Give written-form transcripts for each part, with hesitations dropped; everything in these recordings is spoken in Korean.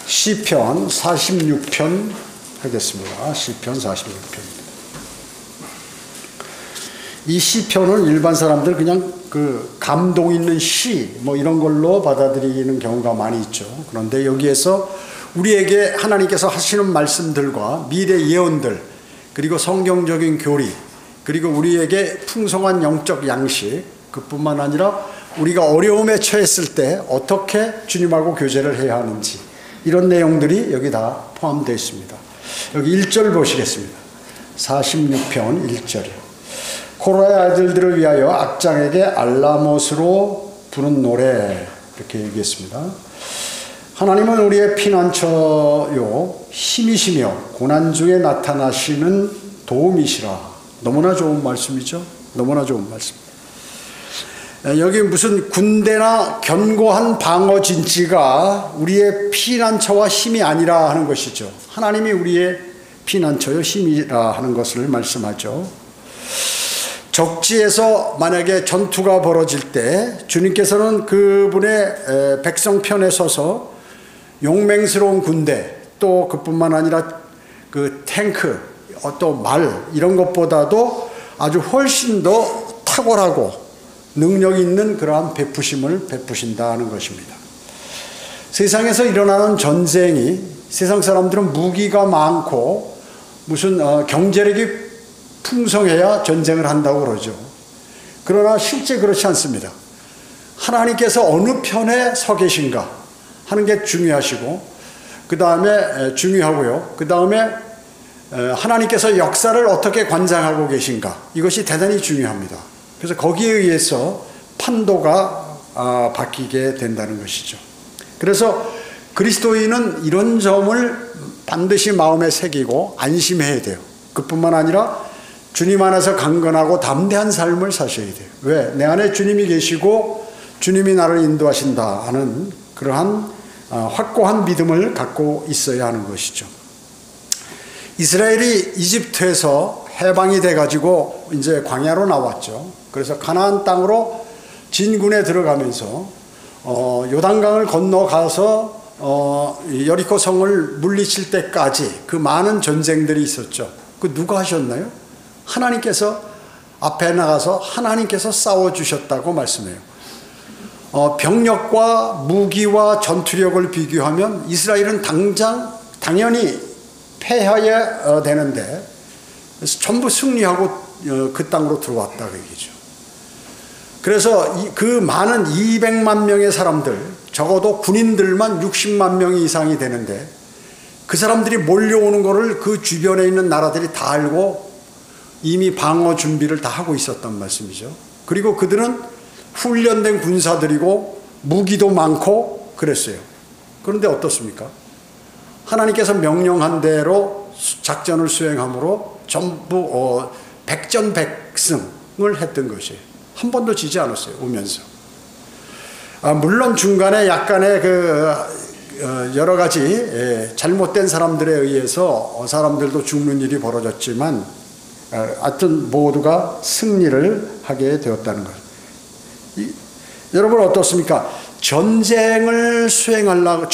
시편 46편 하겠습니다. 시편 46편. 이 시편은 일반 사람들 그냥 그 감동 있는 시 뭐 이런 걸로 받아들이는 경우가 많이 있죠. 그런데 여기에서 우리에게 하나님께서 하시는 말씀들과 미래 예언들, 그리고 성경적인 교리, 그리고 우리에게 풍성한 영적 양식, 그뿐만 아니라 우리가 어려움에 처했을 때 어떻게 주님하고 교제를 해야 하는지, 이런 내용들이 여기 다 포함되어 있습니다. 여기 1절 보시겠습니다. 46편 1절이요. 코라의 아들들을 위하여 악장에게 알라못으로 부는 노래, 이렇게 얘기했습니다. 하나님은 우리의 피난처요 힘이시며 고난 중에 나타나시는 도움이시라. 너무나 좋은 말씀이죠. 너무나 좋은 말씀. 여기 무슨 군대나 견고한 방어 진지가 우리의 피난처와 힘이 아니라 하는 것이죠. 하나님이 우리의 피난처요 힘이라 하는 것을 말씀하죠. 적지에서 만약에 전투가 벌어질 때 주님께서는 그분의 백성 편에 서서 용맹스러운 군대, 또 그뿐만 아니라 그 탱크, 또 말, 이런 것보다도 아주 훨씬 더 탁월하고 능력 있는 그러한 베푸심을 베푸신다는 것입니다. 세상에서 일어나는 전쟁이, 세상 사람들은 무기가 많고 무슨 경제력이 풍성해야 전쟁을 한다고 그러죠. 그러나 실제 그렇지 않습니다. 하나님께서 어느 편에 서 계신가 하는 게 중요하시고, 그 다음에 중요하고요. 그 다음에 하나님께서 역사를 어떻게 관장하고 계신가, 이것이 대단히 중요합니다. 그래서 거기에 의해서 판도가 바뀌게 된다는 것이죠. 그래서 그리스도인은 이런 점을 반드시 마음에 새기고 안심해야 돼요. 그뿐만 아니라 주님 안에서 강건하고 담대한 삶을 사셔야 돼요. 왜? 내 안에 주님이 계시고 주님이 나를 인도하신다 하는 그러한 확고한 믿음을 갖고 있어야 하는 것이죠. 이스라엘이 이집트에서 해방이 돼가지고 이제 광야로 나왔죠. 그래서 가나안 땅으로 진군에 들어가면서 요단강을 건너가서 여리코 성을 물리칠 때까지 그 많은 전쟁들이 있었죠. 그 누가 하셨나요? 하나님께서 앞에 나가서 하나님께서 싸워주셨다고 말씀해요. 병력과 무기와 전투력을 비교하면 이스라엘은 당연히 패해야 되는데 전부 승리하고 그 땅으로 들어왔다 그 얘기죠. 그래서 그 많은 200만 명의 사람들, 적어도 군인들만 60만 명 이상이 되는데 그 사람들이 몰려오는 거를 그 주변에 있는 나라들이 다 알고 이미 방어 준비를 다 하고 있었단 말씀이죠. 그리고 그들은 훈련된 군사들이고 무기도 많고 그랬어요. 그런데 어떻습니까? 하나님께서 명령한 대로 작전을 수행함으로 전부 백전백승을 했던 것이에요. 한 번도 지지 않았어요. 오면서. 물론 중간에 약간의 여러 가지 잘못된 사람들에 의해서 사람들도 죽는 일이 벌어졌지만 하여튼 모두가 승리를 하게 되었다는 것. 여러분 어떻습니까? 전쟁을 수행하려고,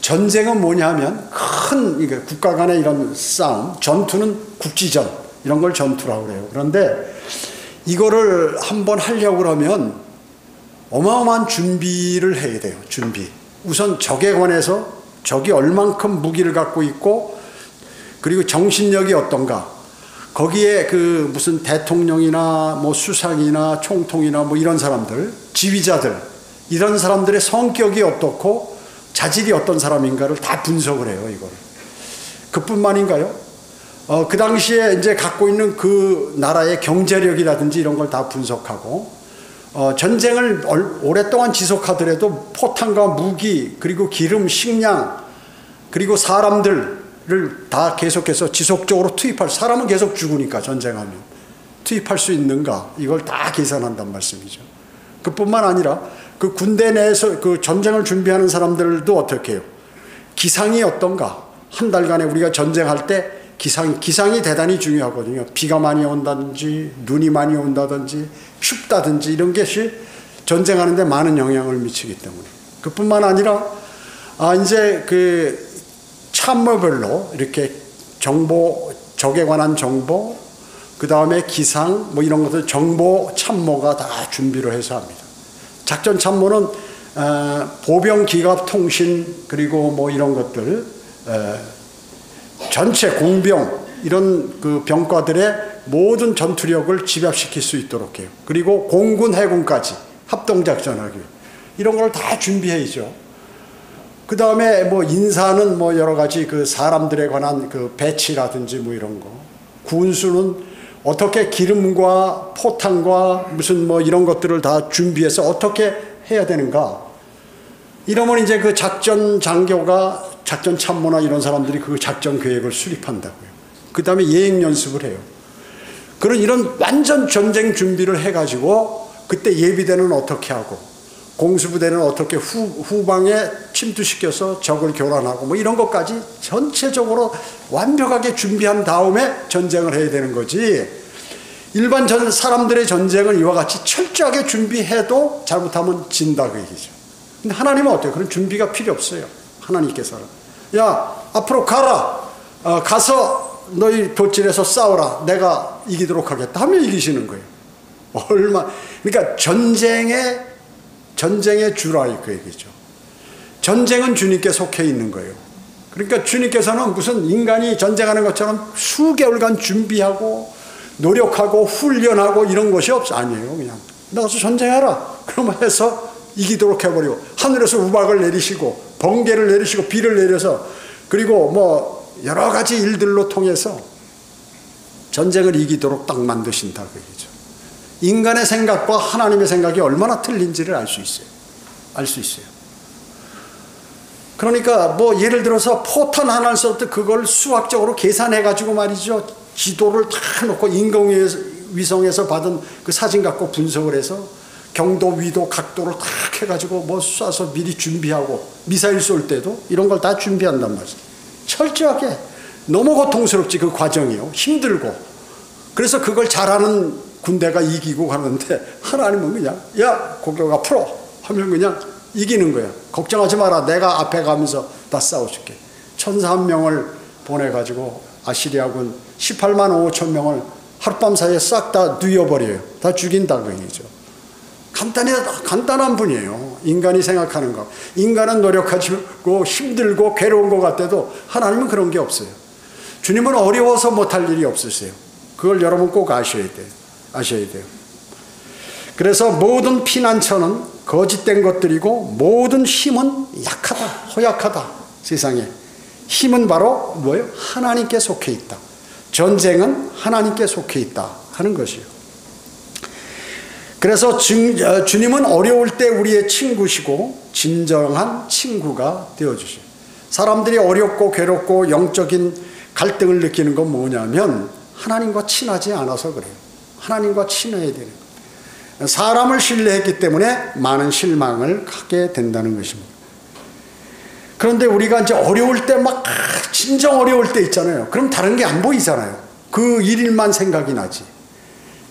전쟁은 뭐냐 하면 큰 국가 간의 이런 싸움, 전투는 국지전, 이런 걸 전투라고 그래요. 그런데 이거를 한번 하려고 그러면 어마어마한 준비를 해야 돼요. 준비. 우선 적에 관해서 적이 얼만큼 무기를 갖고 있고, 그리고 정신력이 어떤가, 거기에 그 무슨 대통령이나 뭐 수상이나 총통이나 뭐 이런 사람들, 지휘자들, 이런 사람들의 성격이 어떻고 자질이 어떤 사람인가를 다 분석을 해요, 이걸. 그뿐만인가요? 그 당시에 이제 갖고 있는 그 나라의 경제력이라든지 이런 걸 다 분석하고, 전쟁을 오랫동안 지속하더라도 포탄과 무기, 그리고 기름, 식량, 그리고 사람들을 다 계속해서 지속적으로 사람은 계속 죽으니까 전쟁하면 투입할 수 있는가, 이걸 다 계산한단 말씀이죠. 그뿐만 아니라 그 군대 내에서 그 전쟁을 준비하는 사람들도 어떻게 해요? 기상이 어떤가? 한 달간에 우리가 전쟁할 때 기상이 대단히 중요하거든요. 비가 많이 온다든지 눈이 많이 온다든지 춥다든지 이런 것이 전쟁하는 데 많은 영향을 미치기 때문에. 그뿐만 아니라 이제 그 참모별로 이렇게 정보, 적에 관한 정보, 그 다음에 기상, 뭐 이런 것들 정보 참모가 다 준비를 해서 합니다. 작전 참모는 보병, 기갑, 통신, 그리고 뭐 이런 것들, 전체 공병, 이런 그 병과들의 모든 전투력을 집약시킬 수 있도록 해요. 그리고 공군, 해군까지 합동작전하기 위해 이런 걸 다 준비해야죠. 그 다음에 뭐 인사는 뭐 여러 가지 그 사람들에 관한 그 배치라든지 뭐 이런 거. 군수는 어떻게 기름과 포탄과 무슨 뭐 이런 것들을 다 준비해서 어떻게 해야 되는가. 이러면 이제 그 작전 장교가 작전 참모나 이런 사람들이 그 작전 계획을 수립한다고요. 그 다음에 예행 연습을 해요. 그런 이런 완전 전쟁 준비를 해가지고 그때 예비대는 어떻게 하고 공수부대는 어떻게 후방에 침투시켜서 적을 교란하고 뭐 이런 것까지 전체적으로 완벽하게 준비한 다음에 전쟁을 해야 되는 거지. 일반 사람들의 전쟁은 이와 같이 철저하게 준비해도 잘못하면 진다 그 얘기죠. 근데 하나님은 어때요? 그런 준비가 필요 없어요. 하나님께서는 야 앞으로 가라. 가서 너희 돌진해서 싸워라. 내가 이기도록 하겠다 하면 이기시는 거예요. 그러니까 전쟁의 주라 그 얘기죠. 전쟁은 주님께 속해 있는 거예요. 그러니까 주님께서는 무슨 인간이 전쟁하는 것처럼 수개월간 준비하고 노력하고 훈련하고 이런 것이 아니에요. 그냥 나가서 전쟁하라. 그러면 해서 이기도록 해버리고 하늘에서 우박을 내리시고 번개를 내리시고 비를 내려서 그리고 뭐 여러 가지 일들로 통해서 전쟁을 이기도록 딱 만드신다 그 얘기죠. 인간의 생각과 하나님의 생각이 얼마나 틀린지를 알 수 있어요. 알 수 있어요. 그러니까 뭐 예를 들어서 포탄 하나를 쏠 때 그걸 수학적으로 계산해가지고 말이죠. 지도를 다 놓고 인공위성에서 받은 그 사진 갖고 분석을 해서 경도, 위도, 각도를 다 해가지고 뭐 쏴서 미리 준비하고 미사일 쏠 때도 이런 걸 다 준비한단 말이에요. 철저하게. 너무 고통스럽지 그 과정이요. 힘들고. 그래서 그걸 잘하는 군대가 이기고 가는데 하나님은 그냥 야 고개가 풀어 하면 그냥 이기는 거야. 걱정하지 마라. 내가 앞에 가면서 다 싸워줄게. 1,001명을 보내가지고 아시리아군 18만 5천 명을 하룻밤 사이에 싹 다 누여버려요. 다 죽인다고 얘기죠. 간단한 분이에요. 인간이 생각하는 거. 인간은 노력하고 힘들고 괴로운 것 같아도 하나님은 그런 게 없어요. 주님은 어려워서 못할 일이 없으세요. 그걸 여러분 꼭 아셔야 돼요. 그래서 모든 피난처는 거짓된 것들이고 모든 힘은 약하다, 허약하다. 세상에 힘은 바로 뭐예요? 하나님께 속해 있다. 전쟁은 하나님께 속해 있다 하는 것이에요. 그래서 주님은 어려울 때 우리의 친구시고 진정한 친구가 되어주셔요. 사람들이 어렵고 괴롭고 영적인 갈등을 느끼는 건 뭐냐면 하나님과 친하지 않아서 그래요. 하나님과 친해야 되는 거예요. 사람을 신뢰했기 때문에 많은 실망을 하게 된다는 것입니다. 그런데 우리가 이제 어려울 때 막 진정 어려울 때 있잖아요. 그럼 다른 게 안 보이잖아요. 그 일만 생각이 나지.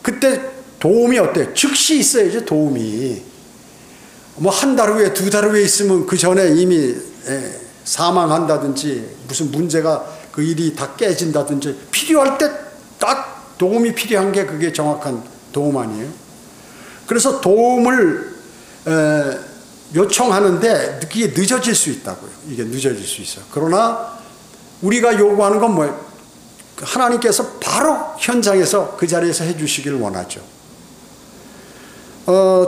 그때 도움이 어때요? 즉시 있어야죠. 도움이. 뭐 한 달 후에 두 달 후에 있으면 그 전에 이미 사망한다든지 무슨 문제가 그 일이 다 깨진다든지 필요할 때 딱 도움이 필요한 게 그게 정확한 도움 아니에요? 그래서 도움을 요청하는데 이게 늦어질 수 있다고요. 이게 늦어질 수 있어요. 그러나 우리가 요구하는 건 뭐예요? 하나님께서 바로 현장에서 그 자리에서 해주시길 원하죠.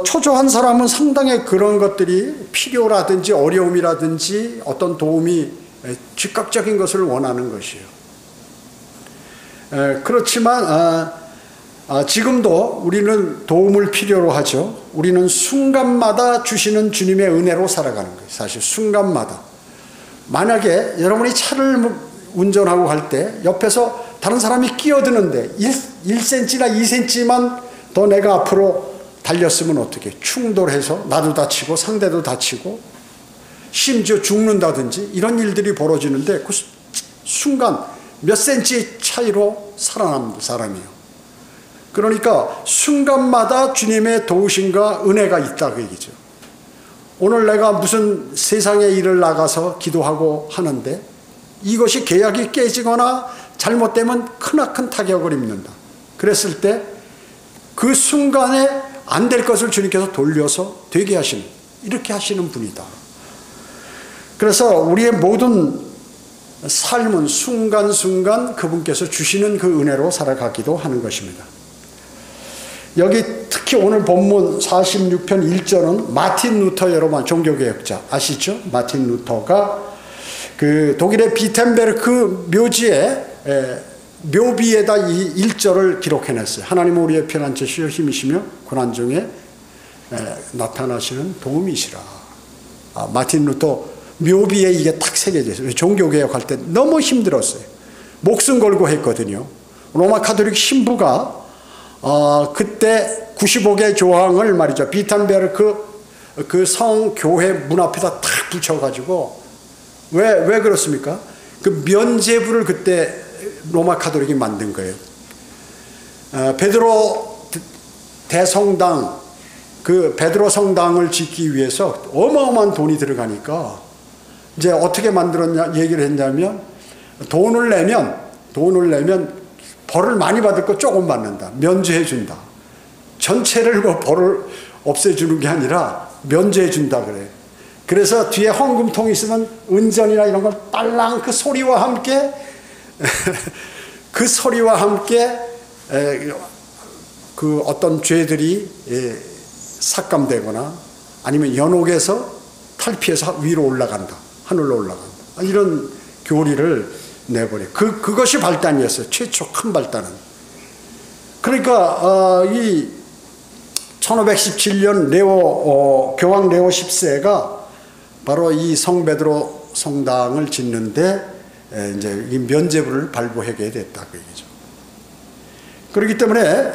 초조한 사람은 상당히 그런 것들이 필요라든지 어려움이라든지 어떤 도움이 즉각적인 것을 원하는 것이에요. 그렇지만 지금도 우리는 도움을 필요로 하죠. 우리는 순간마다 주시는 주님의 은혜로 살아가는 거예요. 사실 순간마다. 만약에 여러분이 차를 운전하고 갈 때 옆에서 다른 사람이 끼어드는데 1cm나 2cm만 더 내가 앞으로 달렸으면 어떻게 충돌해서 나도 다치고 상대도 다치고 심지어 죽는다든지 이런 일들이 벌어지는데 그 순간 몇 센치 차이로 살아남는 사람이에요. 그러니까 순간마다 주님의 도우심과 은혜가 있다 그 얘기죠. 오늘 내가 무슨 세상의 일을 나가서 기도하고 하는데 이것이 계약이 깨지거나 잘못되면 크나큰 타격을 입는다. 그랬을 때 그 순간에 안 될 것을 주님께서 돌려서 되게 하시는, 이렇게 하시는 분이다. 그래서 우리의 모든 삶은 순간순간 그분께서 주시는 그 은혜로 살아가기도 하는 것입니다. 여기 특히 오늘 본문 46편 1절은 마틴 루터, 여러분 종교개혁자 아시죠? 마틴 루터가 그 독일의 비텐베르크 묘지에 묘비에다 이 1절을 기록해냈어요. 하나님은 우리의 피난처시요 힘이시며 고난 중에 나타나시는 도움이시라. 마틴 루터 묘비에 이게 딱 새겨져 있어요. 종교개혁할 때 너무 힘들었어요. 목숨 걸고 했거든요. 로마 카톨릭 신부가 그때 95개 조항을 말이죠. 비텐베르크 그 성교회 문 앞에다 탁 붙여가지고 왜 그렇습니까? 그 면죄부를 그때 로마 카톨릭이 만든 거예요. 베드로 대성당, 그 베드로 성당을 짓기 위해서 어마어마한 돈이 들어가니까 이제 어떻게 만들었냐 얘기를 했냐면 돈을 내면 벌을 많이 받을 거 조금 받는다. 면제해 준다. 전체를 뭐 벌을 없애주는 게 아니라 면제해 준다 그래. 그래서 뒤에 헌금통이 있으면 은전이나 이런 걸 빨랑 그 소리와 함께 그 소리와 함께 그 어떤 죄들이 삭감되거나 아니면 연옥에서 탈피해서 위로 올라간다. 하늘로 올라간다. 이런 교리를 내버려. 그것이 발단이었어요. 최초 큰 발단은. 그러니까 이 1517년 교황 레오 10세가 바로 이 성베드로 성당을 짓는데 이제 이 면죄부를 발부하게 됐다 그 얘기죠. 그렇기 때문에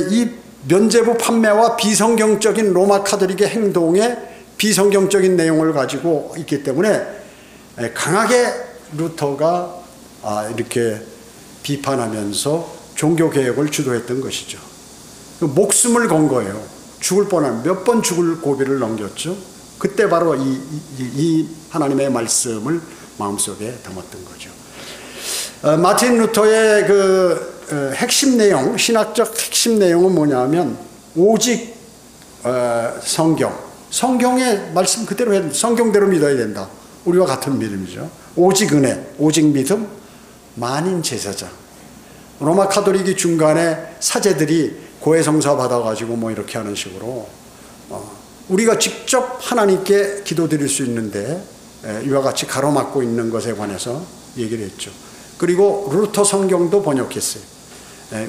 이 면죄부 판매와 비성경적인 로마 카톨릭의 행동에 비성경적인 내용을 가지고 있기 때문에 강하게 루터가 이렇게 비판하면서 종교개혁을 주도했던 것이죠. 목숨을 건 거예요. 죽을 뻔한 몇 번 죽을 고비를 넘겼죠. 그때 바로 이 하나님의 말씀을 마음속에 담았던 거죠. 마틴 루터의 그 핵심 내용, 신학적 핵심 내용은 뭐냐면 오직 성경의 말씀 그대로 성경대로 믿어야 된다. 우리와 같은 믿음이죠. 오직 은혜, 오직 믿음, 만인 제사장. 로마 카톨릭이 중간에 사제들이 고해성사 받아가지고 뭐 이렇게 하는 식으로 우리가 직접 하나님께 기도드릴 수 있는데 이와 같이 가로막고 있는 것에 관해서 얘기를 했죠. 그리고 루터 성경도 번역했어요.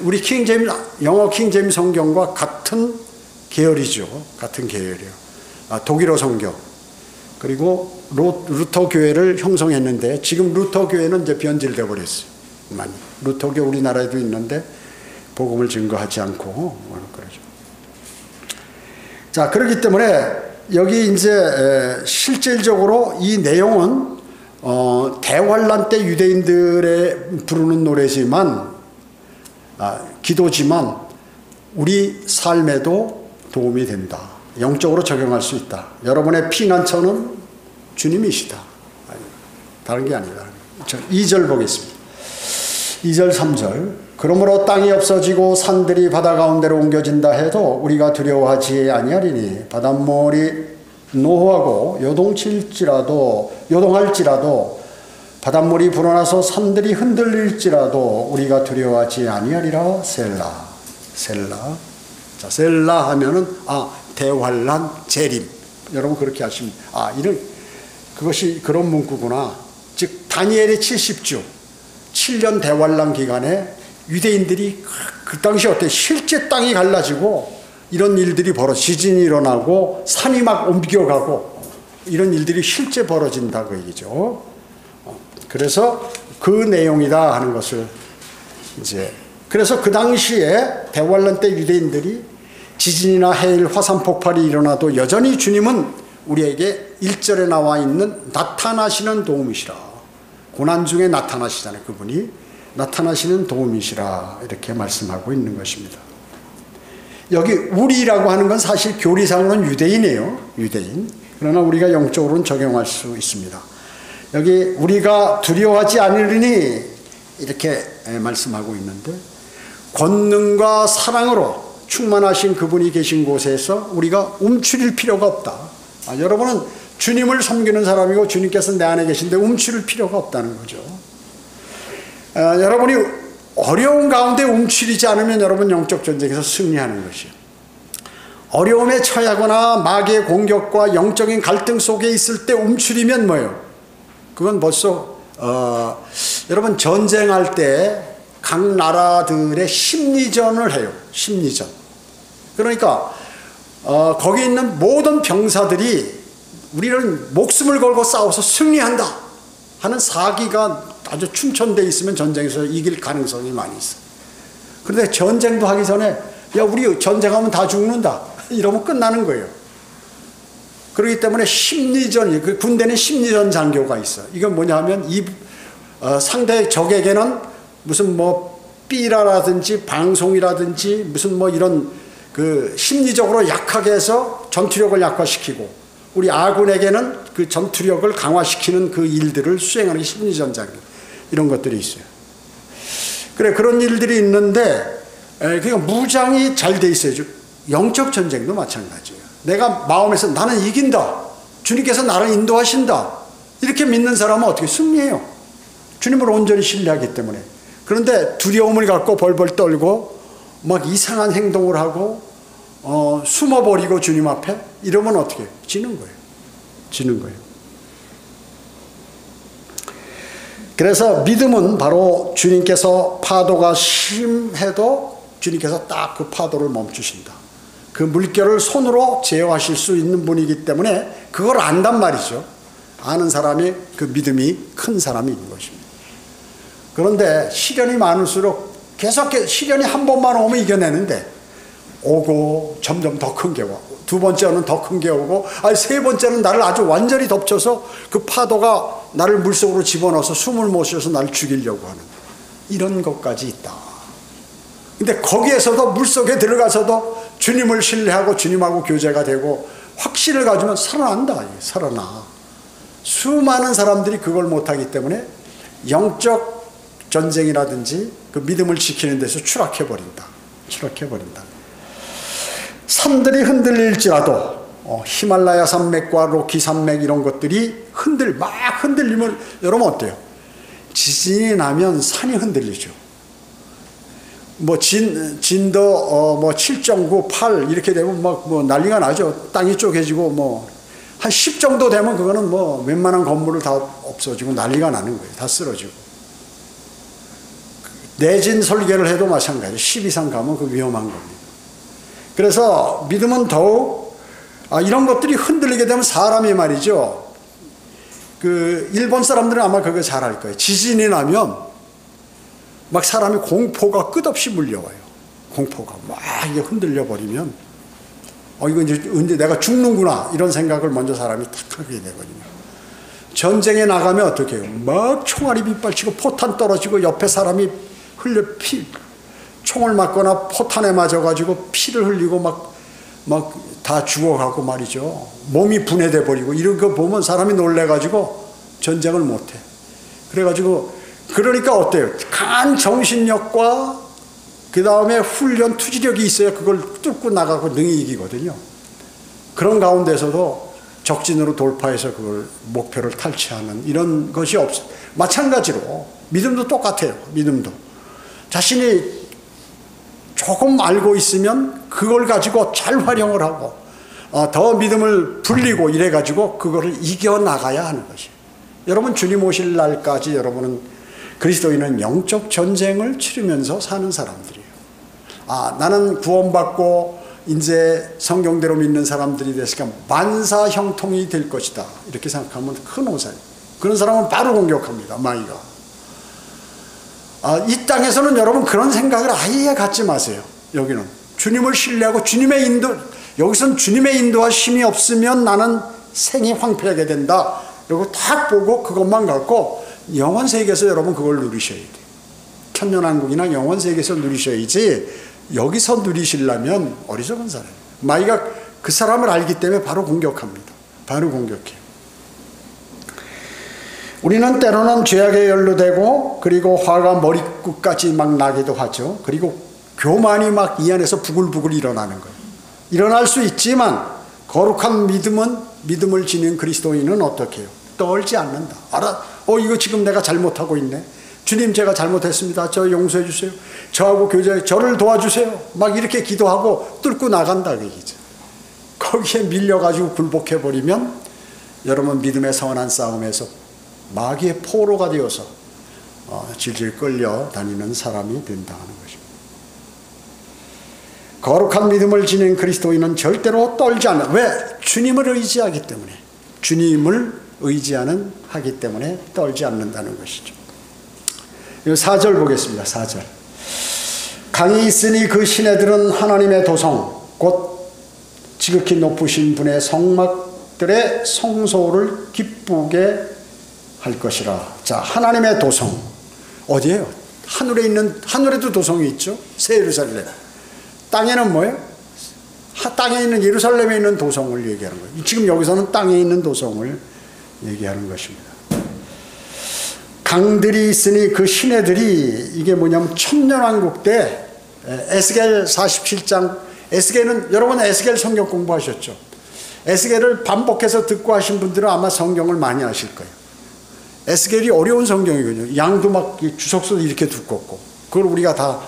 우리 영어 킹제임 성경과 같은 계열이죠. 같은 계열이에요. 독일어 성경. 그리고 루터 교회를 형성했는데 지금 루터 교회는 이제 변질되어 버렸어요. 많이. 루터 교회 우리나라에도 있는데 복음을 증거하지 않고 그러죠. 자, 그렇기 때문에 여기 이제 실질적으로 이 내용은 대환란 때 유대인들의 부르는 노래지만 기도지만 우리 삶에도 도움이 된다. 영적으로 적용할 수 있다. 여러분의 피난처는 주님이시다. 다른 게 아니다. 2절 보겠습니다. 2절 3절 그러므로 땅이 없어지고 산들이 바다 가운데로 옮겨진다 해도 우리가 두려워하지 아니하리니 바닷물이 노하고 요동할지라도 바닷물이 불어나서 산들이 흔들릴지라도 우리가 두려워하지 아니하리라. 셀라. 자, 셀라 하면은 대환란 재림. 여러분 그렇게 하시면 그것이 그런 문구구나. 즉 다니엘의 70주 7년 대환란 기간에 유대인들이 그 당시 어때? 실제 땅이 갈라지고 이런 일들이 지진이 일어나고 산이 막 옮겨가고 이런 일들이 실제 벌어진다 그 얘기죠. 그래서 그 내용이다 하는 것을 그래서 그 당시에 대환란 때 유대인들이 지진이나 해일, 화산 폭발이 일어나도 여전히 주님은 우리에게 1절에 나와 있는 나타나시는 도움이시라. 고난 중에 나타나시잖아요. 그분이 나타나시는 도움이시라 이렇게 말씀하고 있는 것입니다. 여기 우리라고 하는 건 사실 교리상으로는 유대인이에요. 유대인. 그러나 우리가 영적으로는 적용할 수 있습니다. 여기 우리가 두려워하지 않으리니 이렇게 말씀하고 있는데, 권능과 사랑으로 충만하신 그분이 계신 곳에서 우리가 움츠릴 필요가 없다. 여러분은 주님을 섬기는 사람이고 주님께서 내 안에 계신데 움츠릴 필요가 없다는 거죠. 여러분이 어려운 가운데 움츠리지 않으면 여러분 영적 전쟁에서 승리하는 것이요. 어려움에 처하거나 마귀의 공격과 영적인 갈등 속에 있을 때 움츠리면 뭐예요? 그건 벌써 여러분 전쟁할 때 각 나라들의 심리전을 해요. 심리전. 그러니까 거기 있는 모든 병사들이 우리는 목숨을 걸고 싸워서 승리한다 하는 사기가 아주 충천되어 있으면 전쟁에서 이길 가능성이 많이 있어요. 그런데 전쟁도 하기 전에 야 우리 전쟁하면 다 죽는다 이러면 끝나는 거예요. 그렇기 때문에 심리전, 그 군대는 심리전 장교가 있어요. 이건 뭐냐 하면 상대 적에게는 무슨 뭐 삐라라든지 방송이라든지 무슨 뭐 이런 그 심리적으로 약하게 해서 전투력을 약화시키고, 우리 아군에게는 그 전투력을 강화시키는 그 일들을 수행하는 심리전 장교, 이런 것들이 있어요. 그래, 그런 일들이 있는데 그러니까 무장이 잘 돼 있어야죠. 영적 전쟁도 마찬가지예요. 내가 마음에서 나는 이긴다, 주님께서 나를 인도하신다, 이렇게 믿는 사람은 어떻게 승리해요? 주님을 온전히 신뢰하기 때문에. 그런데 두려움을 갖고 벌벌 떨고 막 이상한 행동을 하고 숨어버리고 주님 앞에 이러면 어떻게 해요? 지는 거예요. 지는 거예요. 그래서 믿음은 바로 주님께서 파도가 심해도 주님께서 딱 그 파도를 멈추신다. 그 물결을 손으로 제어하실 수 있는 분이기 때문에 그걸 안단 말이죠. 아는 사람이 그 믿음이 큰 사람이 있는 것입니다. 그런데 시련이 많을수록 계속 시련이 한 번만 오면 이겨내는데, 오고 점점 더 큰 게 오고 두 번째는 더 큰 게 오고 세 번째는 나를 아주 완전히 덮쳐서 그 파도가 나를 물속으로 집어넣어서 숨을 못 쉬어서 나를 죽이려고 하는 이런 것까지 있다. 근데 거기에서도 물속에 들어가서도 주님을 신뢰하고 주님하고 교제가 되고 확신을 가지면 살아난다. 살아나. 수많은 사람들이 그걸 못하기 때문에 영적 전쟁이라든지 그 믿음을 지키는 데서 추락해버린다. 추락해버린다. 산들이 흔들릴지라도 히말라야 산맥과 로키 산맥 이런 것들이 막 흔들리면 여러분 어때요? 지진이 나면 산이 흔들리죠. 뭐 진도 뭐 7.9, 8 이렇게 되면 막 뭐 난리가 나죠. 땅이 쪼개지고 뭐 한 10 정도 되면 그거는 뭐 웬만한 건물을 다 없어지고 난리가 나는 거예요. 다 쓰러지고. 내진 설계를 해도 마찬가지예요. 10 이상 가면 그 위험한 겁니다. 그래서 믿음은 더욱 이런 것들이 흔들리게 되면 사람이 말이죠. 그 일본 사람들은 아마 그거 잘 알 거예요. 지진이 나면 막 사람이 공포가 끝없이 물려와요. 공포가 막 이게 흔들려 버리면 이거 이제 내가 죽는구나 이런 생각을 먼저 사람이 탁 하게 되거든요. 전쟁에 나가면 어떻게 해요? 막 총알이 빗발치고 포탄 떨어지고 옆에 사람이 총을 맞거나 포탄에 맞아가지고 피를 흘리고 막 다 죽어가고 말이죠. 몸이 분해돼 버리고 이런 거 보면 사람이 놀래가지고 전쟁을 못해. 그래가지고 그러니까 어때요? 강한 정신력과 그 다음에 훈련 투지력이 있어야 그걸 뚫고 나가고 능히 이기거든요. 그런 가운데서도 적진으로 돌파해서 그걸 목표를 탈취하는 이런 것이 없어요. 마찬가지로 믿음도 똑같아요. 믿음도 자신이 조금 알고 있으면 그걸 가지고 잘 활용을 하고 더 믿음을 불리고 이래 가지고 그거를 이겨나가야 하는 것이에요. 여러분 주님 오실 날까지 여러분은 그리스도인은 영적 전쟁을 치르면서 사는 사람들이에요. 나는 구원받고 이제 성경대로 믿는 사람들이 됐으니까 만사 형통이 될 것이다 이렇게 생각하면 큰 오산이에요. 그런 사람은 바로 공격합니다. 마귀가. 이 땅에서는 여러분 그런 생각을 아예 갖지 마세요. 여기는 주님을 신뢰하고 주님의 인도, 여기선 주님의 인도하심이 없으면 나는 생이 황폐하게 된다. 이거 딱 보고 그것만 갖고 영원 세계에서 여러분 그걸 누리셔야 돼요. 천년왕국이나 영원 세계에서 누리셔야지 여기서 누리시려면 어리석은 사람이에요. 마귀가 그 사람을 알기 때문에 바로 공격합니다. 바로 공격해요. 우리는 때로는 죄악에 연루되고 그리고 화가 머리끝까지 막 나기도 하죠. 그리고 교만이 막 이 안에서 부글부글 일어나는 거예요. 일어날 수 있지만 거룩한 믿음을 지닌 그리스도인은 어떻게 해요? 떨지 않는다. 이거 지금 내가 잘못하고 있네. 주님, 제가 잘못했습니다. 저 용서해 주세요. 저하고 교제, 저를 도와주세요. 막 이렇게 기도하고 뚫고 나간다 그 얘기죠. 거기에 밀려가지고 굴복해버리면 여러분 믿음의 선한 싸움에서 마귀의 포로가 되어서 질질 끌려 다니는 사람이 된다는 것입니다. 거룩한 믿음을 지닌 그리스도인은 절대로 떨지 않아. 왜? 주님을 의지하기 때문에. 주님을 하기 때문에 떨지 않는다는 것이죠. 4절 보겠습니다. 4절. 강이 있으니 그 시내들은 하나님의 도성 곧 지극히 높으신 분의 성막들의 성소를 기쁘게 할 것이라. 자, 하나님의 도성 어디예요? 하늘에도 도성이 있죠. 새 예루살렘. 땅에는 뭐예요? 땅에 있는 예루살렘에 있는 도성을 얘기하는 거예요. 지금 여기서는 땅에 있는 도성을 얘기하는 것입니다. 강들이 있으니 그 시내들이 이게 뭐냐면 천년왕국 때 에스겔 47장. 에스겔은 여러분 에스겔 성경 공부하셨죠? 에스겔을 반복해서 듣고 하신 분들은 아마 성경을 많이 아실 거예요. 에스겔이 어려운 성경이거든요. 양도 막 주석서도 이렇게 두껍고 그걸 우리가 다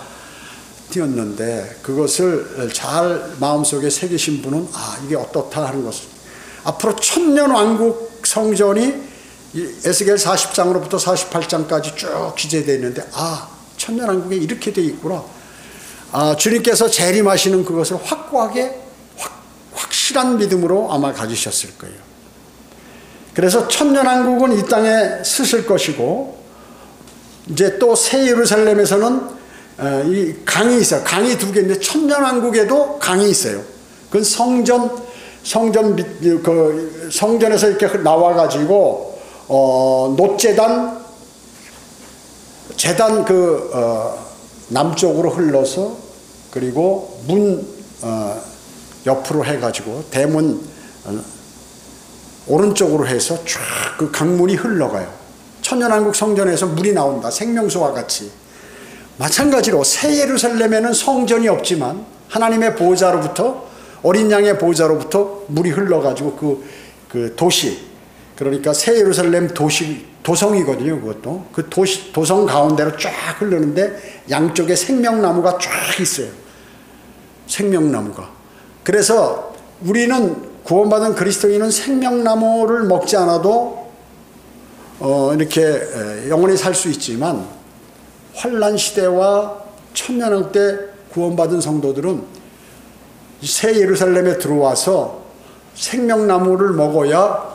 띄었는데 그것을 잘 마음속에 새기신 분은 이게 어떻다 하는 것을 앞으로 천년왕국 성전이 에스겔 40장으로부터 48장까지 쭉 기재되어 있는데 천년왕국에 이렇게 되어 있구나. 주님께서 재림하시는 그것을 확고하게 확실한 믿음으로 아마 가지셨을 거예요. 그래서 천년왕국은 이 땅에 쓰실 것이고 이제 또 새 예루살렘에서는 이 강이 있어요. 강이 2개인데 천년왕국에도 강이 있어요. 그건 성전에서 이렇게 나와가지고 재단 남쪽으로 흘러서 그리고 문 옆으로 해가지고 대문 오른쪽으로 해서 쫙 그 강문이 흘러가요. 천년왕국 성전에서 물이 나온다. 생명수와 같이. 마찬가지로 새 예루살렘에는 성전이 없지만 하나님의 보호자로부터 어린 양의 보호자로부터 물이 흘러가지고 그 도시, 그러니까 새 예루살렘 도성이거든요. 그것도 그 도성 가운데로 쫙 흐르는데 양쪽에 생명나무가 쫙 있어요. 생명나무가. 그래서 우리는 구원받은 그리스도인은 생명나무를 먹지 않아도 이렇게 영원히 살 수 있지만 환란 시대와 천년왕국 때 구원받은 성도들은 새 예루살렘에 들어와서 생명나무를 먹어야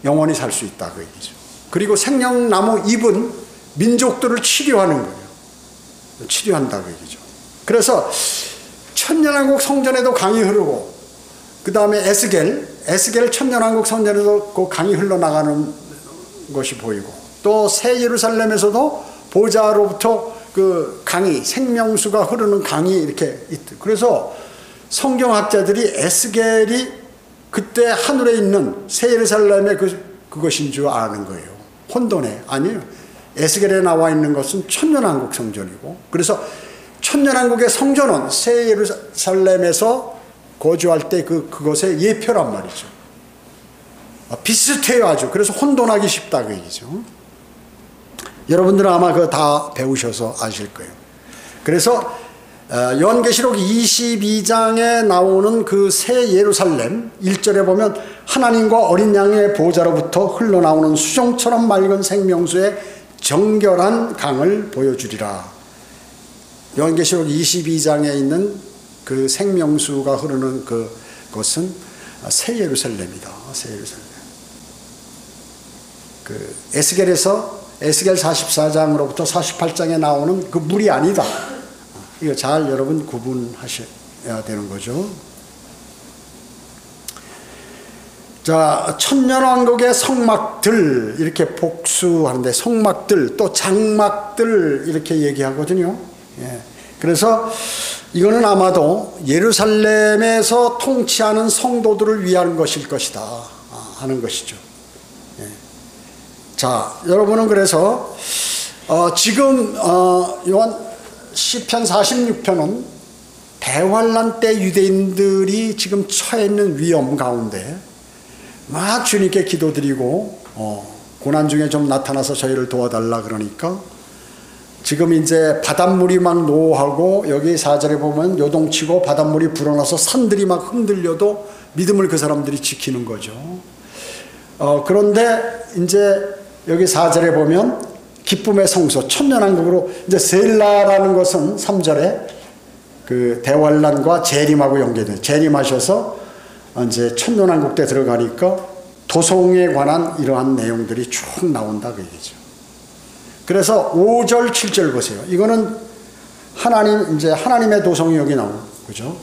영원히 살 수 있다 그 얘기죠. 그리고 생명나무 잎은 민족들을 치료하는 거예요. 치료한다 그 얘기죠. 그래서 천년왕국 성전에도 강이 흐르고 그 다음에 에스겔 천년왕국 성전에도 그 강이 흘러나가는 것이 보이고 또 새 예루살렘에서도 보좌로부터 그 강이 생명수가 흐르는 강이 이렇게 있대. 그래서 성경학자들이 에스겔이 그때 하늘에 있는 새 예루살렘의 그것인 줄 아는 거예요. 혼돈에. 아니에요. 에스겔에 나와 있는 것은 천년왕국 성전이고 그래서 천년왕국의 성전은 새 예루살렘에서 거주할 때 그것의 예표란 말이죠. 비슷해요 아주. 그래서 혼돈하기 쉽다 그 얘기죠. 여러분들은 아마 그거 다 배우셔서 아실 거예요. 그래서 요한계시록 22장에 나오는 그 새 예루살렘 1절에 보면 하나님과 어린 양의 보호자로부터 흘러나오는 수정처럼 맑은 생명수의 정결한 강을 보여주리라. 요한계시록 22장에 있는 그 생명수가 흐르는 그것은 새 예루살렘이다. 새 예루살렘. 그 에스겔 44장으로부터 48장에 나오는 그 물이 아니다. 이거 잘 여러분 구분하셔야 되는 거죠. 자, 천년왕국의 성막들 이렇게 복수하는데 성막들 또 장막들 이렇게 얘기하거든요. 예. 그래서 이거는 아마도 예루살렘에서 통치하는 성도들을 위한 것일 것이다 하는 것이죠. 예. 자, 여러분은 그래서 지금 요한 시편 46편은 대환란 때 유대인들이 지금 처해 있는 위험 가운데 막 주님께 기도드리고 고난 중에 좀 나타나서 저희를 도와달라 그러니까 지금 이제 바닷물이 막 노하고 여기 4절에 보면 요동치고 바닷물이 불어나서 산들이 막 흔들려도 믿음을 그 사람들이 지키는 거죠. 그런데 이제 여기 4절에 보면 기쁨의 성소 천년왕국으로 이제 셀라라는 것은 3절에 그 대환란과 재림하고 연계돼요. 재림하셔서 이제 천년왕국 때 들어가니까 도성에 관한 이러한 내용들이 쭉 나온다 그 얘기죠. 그래서 5절, 7절 보세요. 이거는 하나님의 도성이 여기 나오는 거죠.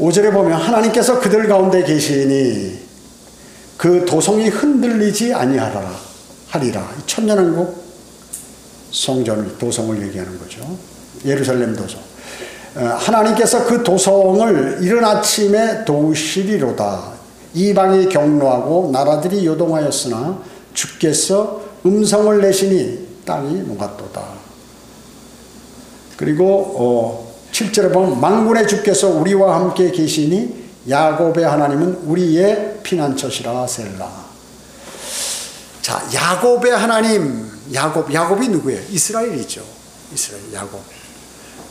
5절에 보면 하나님께서 그들 가운데 계시니 그 도성이 흔들리지 아니하리라. 천년왕국 성전을, 도성을 얘기하는 거죠. 예루살렘 도성. 하나님께서 그 도성을 이른 아침에 도우시리로다. 이방이 경노하고 나라들이 요동하였으나 주께서 음성을 내시니 땅이 녹았도다. 그리고 7절에 보면 만군의 주께서 우리와 함께 계시니 야곱의 하나님은 우리의 피난처시라 셀라. 자, 야곱의 하나님, 야곱이 누구예요? 이스라엘이죠. 이스라엘, 야곱.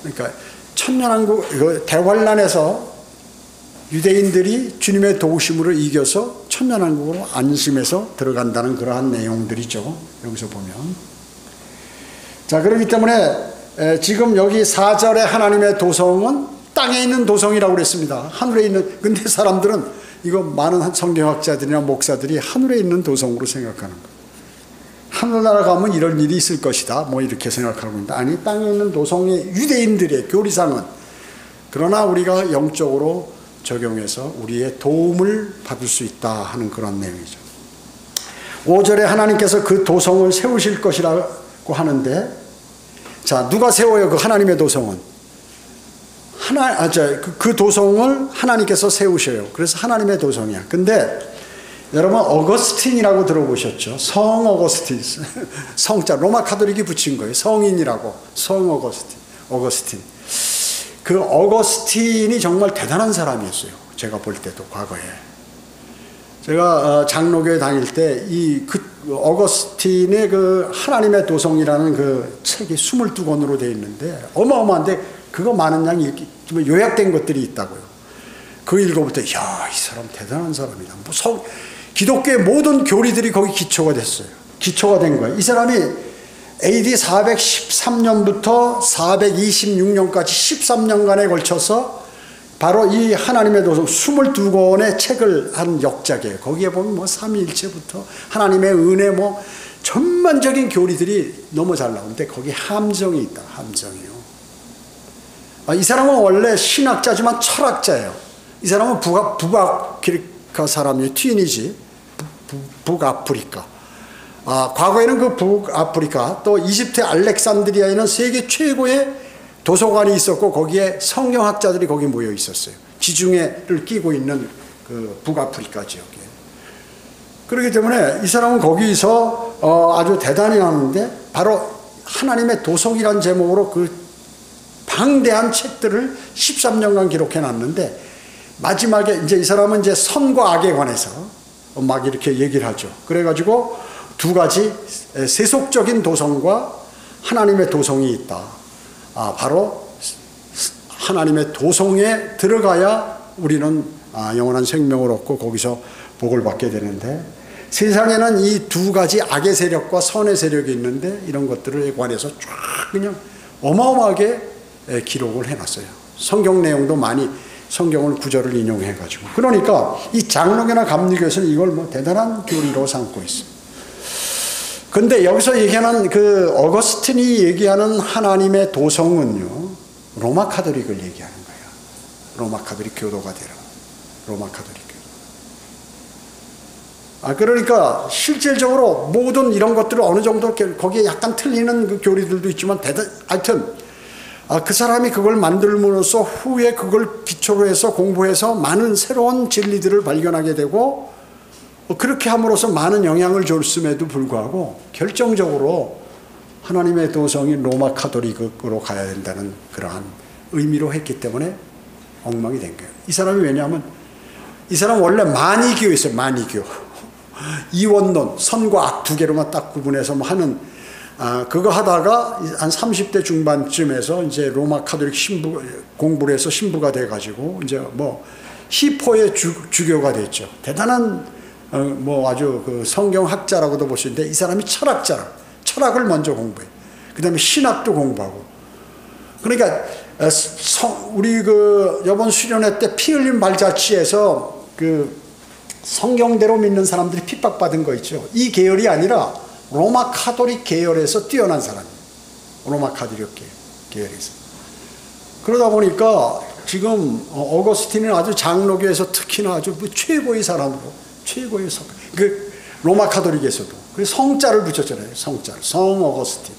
그러니까 천년왕국 대환란에서 유대인들이 주님의 도우심으로 이겨서 천년왕국으로 안심해서 들어간다는 그러한 내용들이죠. 여기서 보면. 자, 그렇기 때문에 지금 여기 4절에 하나님의 도성은 땅에 있는 도성이라고 그랬습니다. 하늘에 있는, 근데 사람들은 이거 많은 성경학자들이나 목사들이 하늘에 있는 도성으로 생각하는 거예요. 하늘나라 가면 이런 일이 있을 것이다. 뭐 이렇게 생각하고 있는데, 아니, 땅에 있는 도성의 유대인들의 교리상은, 그러나 우리가 영적으로 적용해서 우리의 도움을 받을 수 있다 하는 그런 내용이죠. 5절에 하나님께서 그 도성을 세우실 것이라고 하는데, 자, 누가 세워요? 그 하나님의 도성은? 그 도성을 하나님께서 세우셔요. 그래서 하나님의 도성이야. 근데 여러분 어거스틴이라고 들어보셨죠? 성 어거스틴. 성자 로마 카톨릭이 붙인 거예요. 성인이라고. 성 어거스틴. 그 어거스틴이 정말 대단한 사람이었어요. 제가 볼 때도 과거에. 제가 장로교회 다닐 때 어거스틴의 그 하나님의 도성이라는 그 책이 22권으로 되어 있는데 어마어마한데 그거 많은 양이 요약된 것들이 있다고요. 그 읽어볼 야, 이 사람 대단한 사람이다. 기독교의 모든 교리들이 거기 기초가 됐어요. 기초가 된 거예요. 이 사람이 AD 413년부터 426년까지 13년간에 걸쳐서 바로 이 하나님의 도성 22권의 책을 한 역작이에요. 거기에 보면 뭐 삼위일체부터 하나님의 은혜 뭐 전반적인 교리들이 너무 잘 나오는데 거기에 함정이 있다. 함정이요. 이 사람은 원래 신학자지만 철학자예요. 이 사람은 북아프리카 사람이에요. 튀니지. 북아프리카. 과거에는 그 북아프리카 또 이집트 알렉산드리아에는 세계 최고의 도서관이 있었고 거기에 성경학자들이 거기 모여 있었어요. 지중해를 끼고 있는 그 북아프리카 지역에. 그렇기 때문에 이 사람은 거기서 아주 대단히 하는데 바로 하나님의 도성이라는 제목으로 그 방대한 책들을 13년간 기록해 놨는데 마지막에 이제 이 사람은 이제 선과 악에 관해서 막 이렇게 얘기를 하죠. 그래가지고 두 가지 세속적인 도성과 하나님의 도성이 있다. 바로 하나님의 도성에 들어가야 우리는 영원한 생명을 얻고 거기서 복을 받게 되는데 세상에는 이 두 가지 악의 세력과 선의 세력이 있는데 이런 것들에 관해서 쫙 그냥 어마어마하게 기록을 해놨어요. 성경 내용도 많이 성경을 구절을 인용해가지고 그러니까 이 장로교나 감리교에서는 이걸 뭐 대단한 교리로 삼고 있습니다. 근데 여기서 얘기하는 그 어거스틴이 얘기하는 하나님의 도성은요 로마 카톨릭을 얘기하는 거예요. 로마 카톨릭 교도가 되라. 로마 카톨릭 교도. 그러니까 실질적으로 모든 이런 것들을 어느 정도 거기에 약간 틀리는 그 교리들도 있지만 하여튼 그 사람이 그걸 만들므로써 후에 그걸 기초로 해서 공부해서 많은 새로운 진리들을 발견하게 되고 그렇게 함으로써 많은 영향을 줬음에도 불구하고 결정적으로 하나님의 도성이 로마 카톨릭으로 가야 된다는 그러한 의미로 했기 때문에 엉망이 된 거예요. 이 사람이 왜냐하면 이 사람 원래 마니교였어요. 마니교. 이원론, 선과 악 두 개로만 딱 구분해서 뭐 하는 그거 하다가 한 30대 중반쯤에서 이제 로마 카톨릭 신부 공부를 해서 신부가 돼가지고 이제 뭐 히포의 주교가 됐죠. 대단한 뭐 아주 그 성경학자라고도 볼 수 있는데 이 사람이 철학을 먼저 공부해. 그 다음에 신학도 공부하고. 그러니까 우리 그 이번 수련회 때 피 흘린 발자취에서 그 성경대로 믿는 사람들이 핍박받은 거 있죠. 이 계열이 아니라 로마 카톨릭 계열에서 뛰어난 사람이에요. 로마 카톨릭 계열에서. 그러다 보니까 지금 어거스틴은 아주 장로교에서 특히나 아주 최고의 사람으로 최고의 그 로마 카톨릭에서도 그래서 성자를 붙였잖아요. 성자를 성 어거스틴.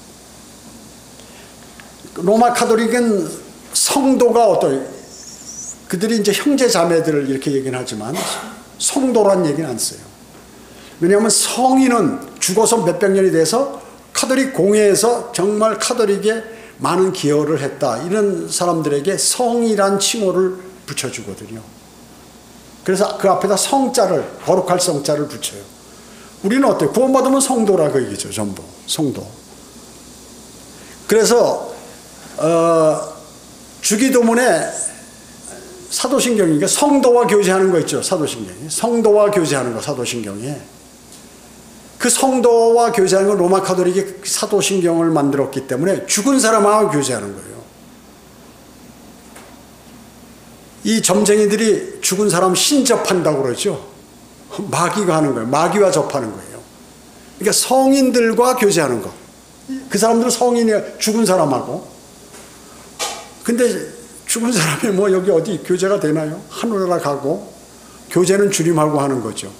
로마 카톨릭은 성도가 어떤 그들이 이제 형제 자매들을 이렇게 얘기는 하지만 성도란 얘기는 안 써요. 왜냐하면 성인은 죽어서 몇백 년이 돼서 카톨릭 공회에서 정말 카톨릭에 많은 기여를 했다. 이런 사람들에게 성이란 칭호를 붙여주거든요. 그래서 그 앞에다 성자를, 거룩할 성자를 붙여요. 우리는 어때요? 구원받으면 성도라고 얘기죠. 전부. 성도. 그래서 주기도문에 사도신경이니까 성도와 교제하는 거 있죠. 사도신경이. 성도와 교제하는 거 사도신경에. 그 성도와 교제하는 건 로마 카톨릭이 사도신경을 만들었기 때문에 죽은 사람하고 교제하는 거예요. 이 점쟁이들이 죽은 사람 신접한다고 그러죠. 마귀가 하는 거예요. 마귀와 접하는 거예요. 그러니까 성인들과 교제하는 거. 그 사람들은 성인이야. 죽은 사람하고. 근데 죽은 사람이 뭐 여기 어디 교제가 되나요? 하늘나라 가고 교제는 주님하고 하는 거죠.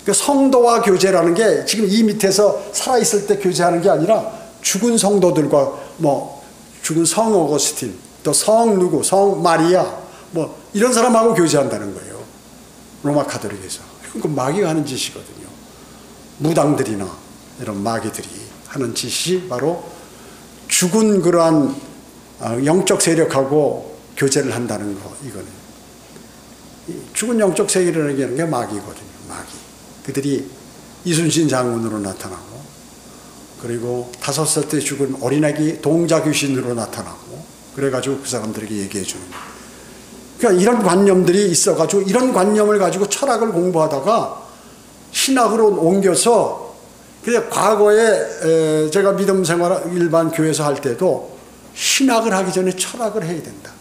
그러니까 성도와 교제라는 게 지금 이 밑에서 살아있을 때 교제하는 게 아니라 죽은 성도들과 뭐 죽은 성 어거스틴 또 성 누구 성 마리아 뭐 이런 사람하고 교제한다는 거예요. 로마 카톨릭에서. 그건 마귀가 하는 짓이거든요. 무당들이나 이런 마귀들이 하는 짓이 바로 죽은 그러한 영적 세력하고 교제를 한다는 거. 이거는 죽은 영적 세력이라는 게 마귀거든요. 마귀. 그들이 이순신 장군으로 나타나고 그리고 5살 때 죽은 어린아기 동자 귀신으로 나타나고 그래가지고 그 사람들에게 얘기해 주는 거예요. 그러니까 이런 관념들이 있어가지고 이런 관념을 가지고 철학을 공부하다가 신학으로 옮겨서 그냥 과거에 제가 믿음 생활 일반 교회에서 할 때도 신학을 하기 전에 철학을 해야 된다.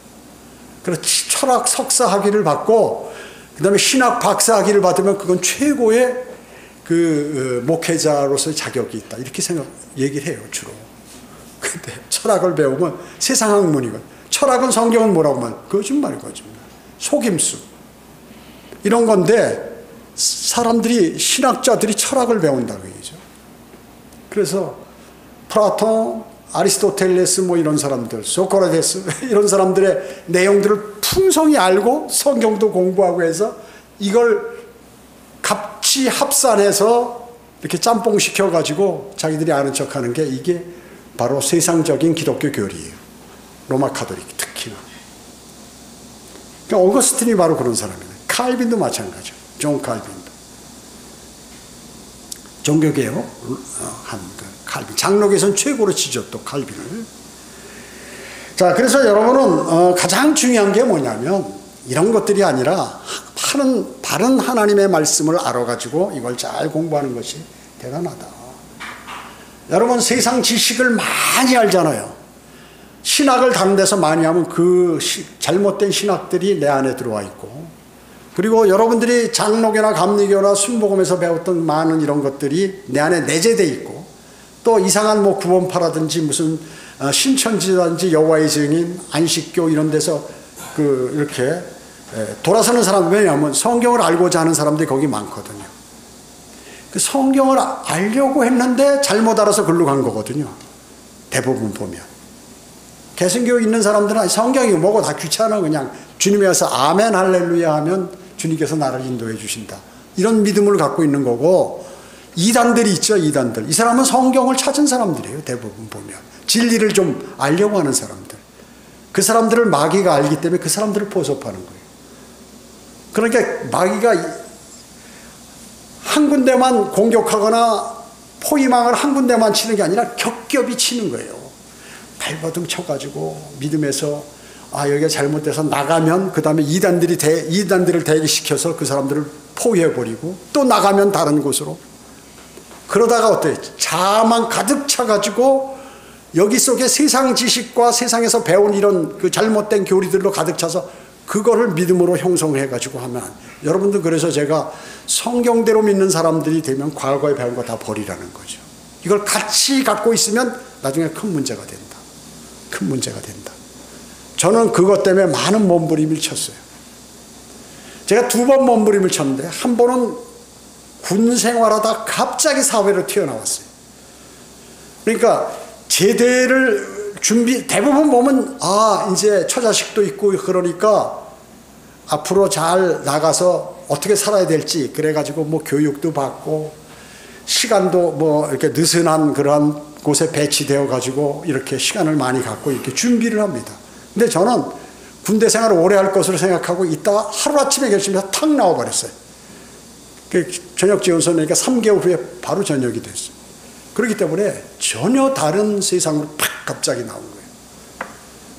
그래서 철학 석사 학위를 받고 그 다음에 신학 박사 학위를 받으면 그건 최고의 그 목회자로서의 자격이 있다. 이렇게 얘기를 해요, 주로. 근데 철학을 배우면 세상 학문이거든. 철학은 성경은 뭐라고 말? 거짓말. 속임수. 이런 건데 사람들이 신학자들이 철학을 배운다고 얘기죠. 그래서 플라톤, 아리스토텔레스 뭐 이런 사람들, 소크라테스 이런 사람들의 내용들을 풍성히 알고 성경도 공부하고 해서 이걸 같이 합산해서 이렇게 짬뽕 시켜가지고 자기들이 아는 척하는 게 이게 바로 세상적인 기독교 교리예요. 로마 카톨릭 특히나. 그러니까 어거스틴이 바로 그런 사람이에요. 칼빈도 마찬가지죠. 존 칼빈도. 종교개혁 한 칼빈. 장로계에서는 최고로 치죠. 또 칼빈을. 자, 그래서 여러분은 가장 중요한 게 뭐냐면 이런 것들이 아니라 바른 하나님의 말씀을 알아가지고 이걸 잘 공부하는 것이 대단하다. 여러분 세상 지식을 많이 알잖아요. 신학을 다른 데서 많이 하면 그 잘못된 신학들이 내 안에 들어와 있고 그리고 여러분들이 장로교나 감리교나 순복음에서 배웠던 많은 이런 것들이 내 안에 내재되어 있고 또 이상한 뭐 구원파라든지 무슨 신천지라든지 여호와의 증인, 안식교 이런 데서 그 이렇게 돌아서는 사람 왜냐하면 성경을 알고자 하는 사람들이 거기 많거든요. 그 성경을 알려고 했는데 잘못 알아서 글로 간 거거든요. 대부분 보면. 개신교 있는 사람들은 성경이 뭐고 다 귀찮아 그냥 주님이 와서 아멘 할렐루야 하면 주님께서 나를 인도해 주신다. 이런 믿음을 갖고 있는 거고, 이단들이 있죠, 이단들. 이 사람은 성경을 찾은 사람들이에요, 대부분 보면. 진리를 좀 알려고 하는 사람들. 그 사람들을 마귀가 알기 때문에 그 사람들을 포섭하는 거예요. 그러니까 마귀가 한 군데만 공격하거나 포위망을 한 군데만 치는 게 아니라 겹겹이 치는 거예요. 발버둥 쳐가지고 믿음에서 여기가 잘못돼서 나가면 그 다음에 이단들을 대기시켜서 그 사람들을 포위해버리고 또 나가면 다른 곳으로. 그러다가 어때요? 자만 가득 차가지고 여기 속에 세상 지식과 세상에서 배운 이런 그 잘못된 교리들로 가득 차서 그거를 믿음으로 형성해가지고 하면, 여러분들, 그래서 제가 성경대로 믿는 사람들이 되면 과거에 배운 거 다 버리라는 거죠. 이걸 같이 갖고 있으면 나중에 큰 문제가 된다. 큰 문제가 된다. 저는 그것 때문에 많은 몸부림을 쳤어요. 제가 2번 몸부림을 쳤는데, 한 번은 군 생활하다 갑자기 사회로 튀어나왔어요. 그러니까 제대를 대부분 보면 이제 처자식도 있고 그러니까 앞으로 잘 나가서 어떻게 살아야 될지, 그래가지고 뭐 교육도 받고 시간도 뭐 이렇게 느슨한 그러한 곳에 배치되어 가지고 이렇게 시간을 많이 갖고 이렇게 준비를 합니다. 근데 저는 군대 생활을 오래 할 것으로 생각하고 있다가 하루아침에 결심해서 탁 나와버렸어요. 저녁 지원서니까 3개월 후에 바로 전역이 됐어요. 그렇기 때문에 전혀 다른 세상으로 팍 갑자기 나온 거예요.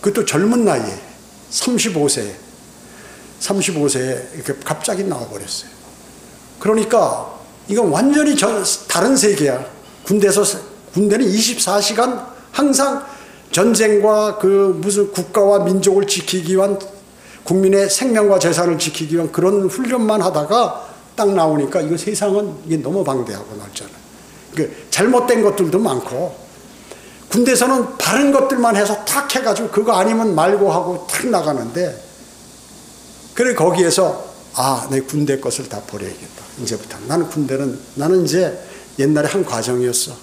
그것도 젊은 나이에 35세에 이렇게 갑자기 나와버렸어요. 그러니까 이건 완전히 다른 세계야. 군대는 24시간 항상 전쟁과 그 무슨 국가와 민족을 지키기 위한, 국민의 생명과 재산을 지키기 위한 그런 훈련만 하다가 딱 나오니까 이거 세상은 이게 너무 방대하고 넓잖아요. 잘못된 것들도 많고, 군대에서는 바른 것들만 해서 탁 해가지고 그거 아니면 말고 하고 탁 나가는데, 그래 거기에서 내 군대 것을 다 버려야겠다. 이제부터 나는 이제 옛날에 한 과정이었어.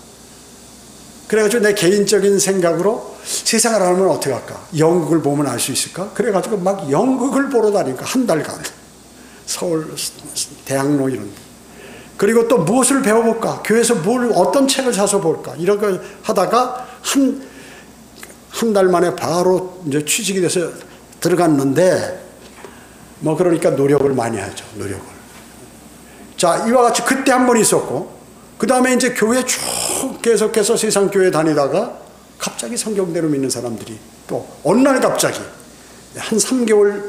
그래가지고 내 개인적인 생각으로 세상을 알면 어떻게 할까? 연극을 보면 알 수 있을까? 그래가지고 막 연극을 보러 다니니까 한 달간 서울 대학로 이런 데. 그리고 또 무엇을 배워볼까? 교회에서 어떤 책을 사서 볼까? 이렇게 하다가 한 달 만에 바로 이제 취직이 돼서 들어갔는데, 뭐 그러니까 노력을 많이 하죠. 노력을. 자, 이와 같이 그때 한 번 있었고, 그 다음에 이제 교회 쭉 계속해서 세상 교회 다니다가 갑자기 성경대로 믿는 사람들이 또 어느 날 갑자기 한 3개월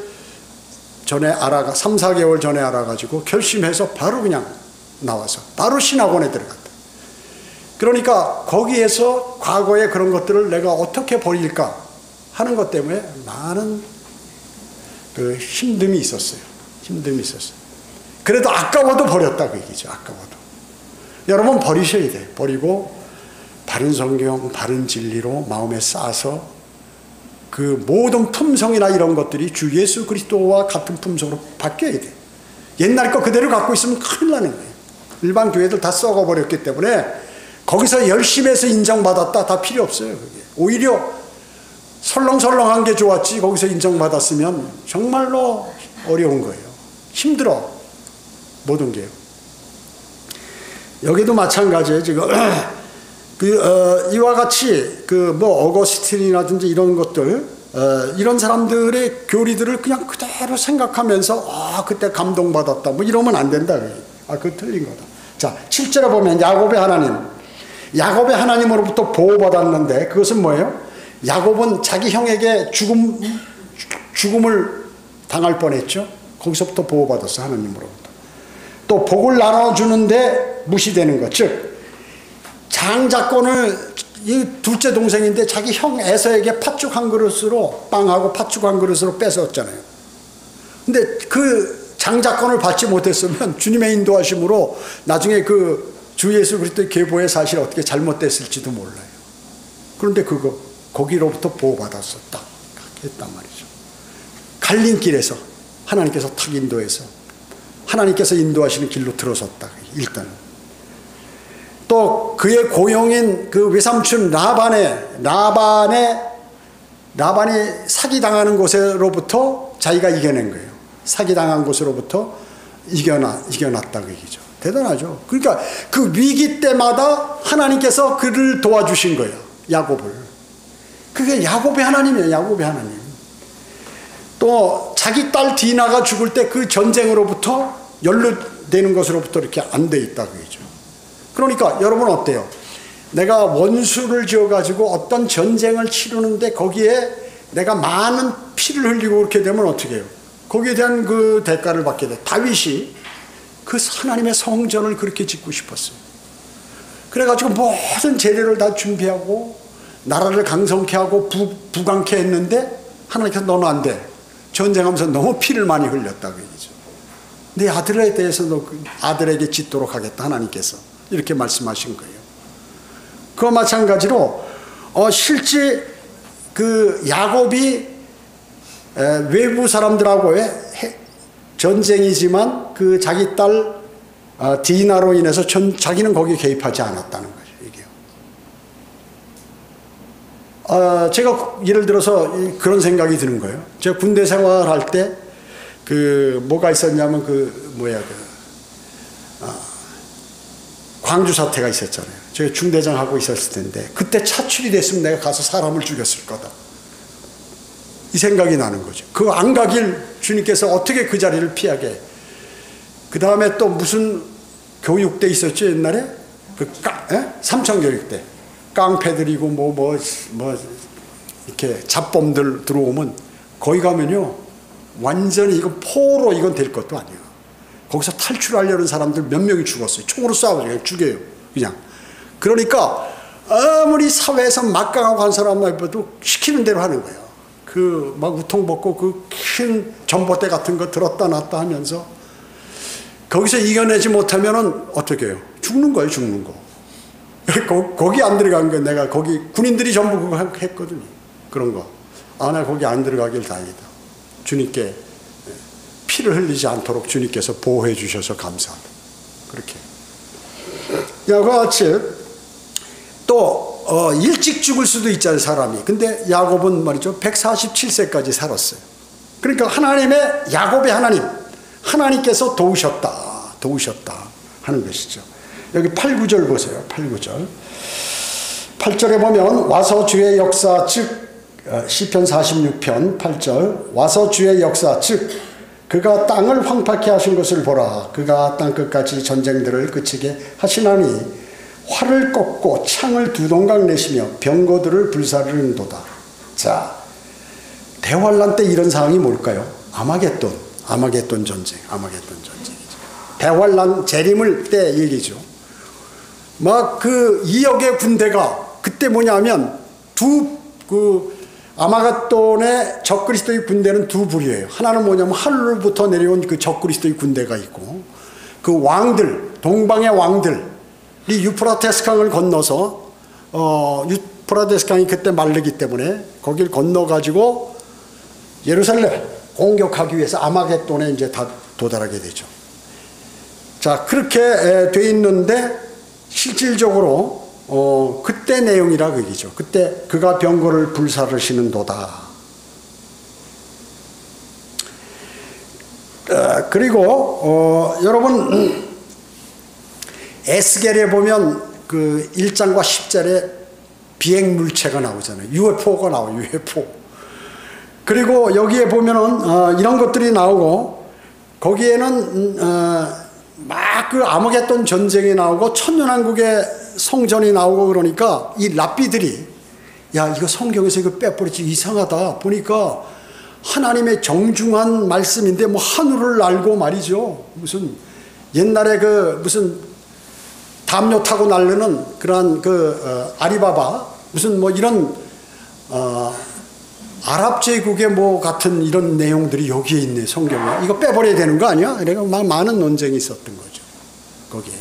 전에 3, 4개월 전에 알아가지고 결심해서 바로 그냥 나와서 바로 신학원에 들어갔다. 그러니까 거기에서 과거의 그런 것들을 내가 어떻게 버릴까 하는 것 때문에 많은 그 힘듦이 있었어요. 그래도 아까워도 버렸다 그 얘기죠. 아까워도. 여러분 버리셔야 돼. 버리고 바른 성경, 바른 진리로 마음에 쌓아서 그 모든 품성이나 이런 것들이 주 예수 그리스도와 같은 품성으로 바뀌어야 돼. 옛날 거 그대로 갖고 있으면 큰일 나는 거예요. 일반 교회들 다 썩어버렸기 때문에 거기서 열심히 해서 인정받았다 다 필요 없어요. 그게. 오히려 설렁설렁한 게 좋았지, 거기서 인정받았으면 정말로 어려운 거예요. 힘들어. 모든 게요. 여기도 마찬가지예요. 지금 이와 같이 어거스틴이라든지 이런 것들, 이런 사람들의 교리들을 그냥 그대로 생각하면서 그때 감동받았다 뭐 이러면 안 된다. 그거 틀린 거다. 자, 7절에 보면 야곱의 하나님으로부터 보호받았는데 그것은 뭐예요? 야곱은 자기 형에게 죽음을 당할 뻔했죠. 거기서부터 보호받았어, 하나님으로부터. 또 복을 나눠주는데 무시되는 것, 즉 장자권을, 이 둘째 동생인데 자기 형 에서에게 팥죽 한 그릇으로, 빵하고 팥죽 한 그릇으로 뺏었잖아요. 근데 그 장자권을 받지 못했으면 주님의 인도하심으로 나중에 그 주 예수 그리스도의 계보의 사실이 어떻게 잘못됐을지도 몰라요. 그런데 거기로부터 보호받았었다 했단 말이죠. 갈림길에서 하나님께서 탁 인도해서 하나님께서 인도하시는 길로 들어섰다. 일단은 또 그의 고용인 그 외삼촌 라반이 사기당하는 곳으로부터 자기가 이겨낸 거예요. 사기당한 곳으로부터 이겨놨다 그 얘기죠. 대단하죠. 그러니까 그 위기 때마다 하나님께서 그를 도와주신 거예요. 야곱을. 그게 야곱의 하나님이에요. 야곱의 하나님. 또 자기 딸 디나가 죽을 때 그 전쟁으로부터 연루되는 것으로부터 이렇게 안 돼 있다 그 얘기죠. 그러니까 여러분 어때요? 내가 원수를 지어가지고 어떤 전쟁을 치르는데 거기에 내가 많은 피를 흘리고 그렇게 되면 어떻게 해요? 거기에 대한 그 대가를 받게 돼. 다윗이 그 하나님의 성전을 그렇게 짓고 싶었어요. 그래가지고 모든 재료를 다 준비하고 나라를 강성케 하고 부강케 했는데 하나님께서 너는 안 돼. 전쟁하면서 너무 피를 많이 흘렸다 그 얘기죠. 네 아들에 대해서 너 아들에게 짓도록 하겠다 하나님께서 이렇게 말씀하신 거예요. 그와 마찬가지로 실제 그 야곱이 외부 사람들하고의 전쟁이지만 그 자기 딸 디나로 인해서 자기는 거기에 개입하지 않았다는 거죠. 이게요. 제가 예를 들어서 그런 생각이 드는 거예요. 제가 군대 생활할 때 그 뭐가 있었냐면 광주 사태가 있었잖아요. 제가 중대장 하고 있었을 텐데 그때 차출이 됐으면 내가 가서 사람을 죽였을 거다. 이 생각이 나는 거죠. 그 안 가길 주님께서 어떻게 그 자리를 피하게. 그 다음에 또 무슨 교육대 있었죠 옛날에? 삼천교육대. 깡패들이고 이렇게 잡범들 들어오면 거기 가면요 완전히 이건 포로 이건 될 것도 아니에요. 거기서 탈출하려는 사람들 몇 명이 죽었어요. 총으로 쏴서 그냥 죽여요. 그냥. 그러니까 아무리 사회에서 막강하고 한 사람도 시키는 대로 하는 거예요. 그 막 우통 벗고 그 큰 전봇대 같은 거 들었다 놨다 하면서 거기서 이겨내지 못하면은 어떻게 해요? 죽는 거예요, 죽는 거. 거기 안 들어간 거예요. 내가 거기 군인들이 전부 그거 했거든요. 그런 거. 나 거기 안 들어가길 다행이다. 주님께 피를 흘리지 않도록 주님께서 보호해 주셔서 감사하다. 그렇게. 그와 같이 또 일찍 죽을 수도 있잖아요, 사람이. 근데 야곱은 말이죠 147세까지 살았어요. 그러니까 야곱의 하나님께서 도우셨다 하는 것이죠. 여기 8, 9절 보세요. 8, 9절. 8절에 보면 와서 주의 역사 즉 시편 46편 8절 와서 주의 역사 즉 그가 땅을 황폐케 하신 것을 보라. 그가 땅끝까지 전쟁들을 그치게 하시나니 활을 꺾고 창을 두 동강 내시며 병거들을 불사르는도다. 자, 대환란 때 이런 상황이 뭘까요? 아마겟돈 전쟁이죠. 대환란 재림을 때 얘기죠. 막 그 2억의 군대가 그때 뭐냐면 아마겟돈의 적그리스도의 군대는 두 부류예요. 하나는 뭐냐면 하늘로부터 내려온 그 적그리스도의 군대가 있고 그 왕들, 동방의 왕들이 유프라테스 강을 건너서 유프라테스 강이 그때 마르기 때문에 거길 건너가지고 예루살렘 공격하기 위해서 아마겟돈에 이제 다 도달하게 되죠. 자, 그렇게 돼 있는데 실질적으로 그때 내용이라 그 얘기죠. 그때 그가 병거를 불사르시는도다. 그리고 여러분 에스겔에 보면 그 1장과 10절에 비행물체가 나오잖아요. UFO가 나와요. UFO. 그리고 여기에 보면은 이런 것들이 나오고 거기에는 막 그 아마겟돈 전쟁이 나오고 천년왕국의 성전이 나오고 그러니까 이 랍비들이 야 이거 성경에서 이거 빼버리지 이상하다 보니까 하나님의 정중한 말씀인데 뭐 하늘을 날고 말이죠. 무슨 옛날에 그 무슨 담요 타고 날르는 그러한 아리바바 무슨 뭐 이런 아랍 제국의 뭐 같은 이런 내용들이 여기에 있네 성경에. 이거 빼버려야 되는 거 아니야? 그래서 막 많은 논쟁이 있었던 거죠. 거기에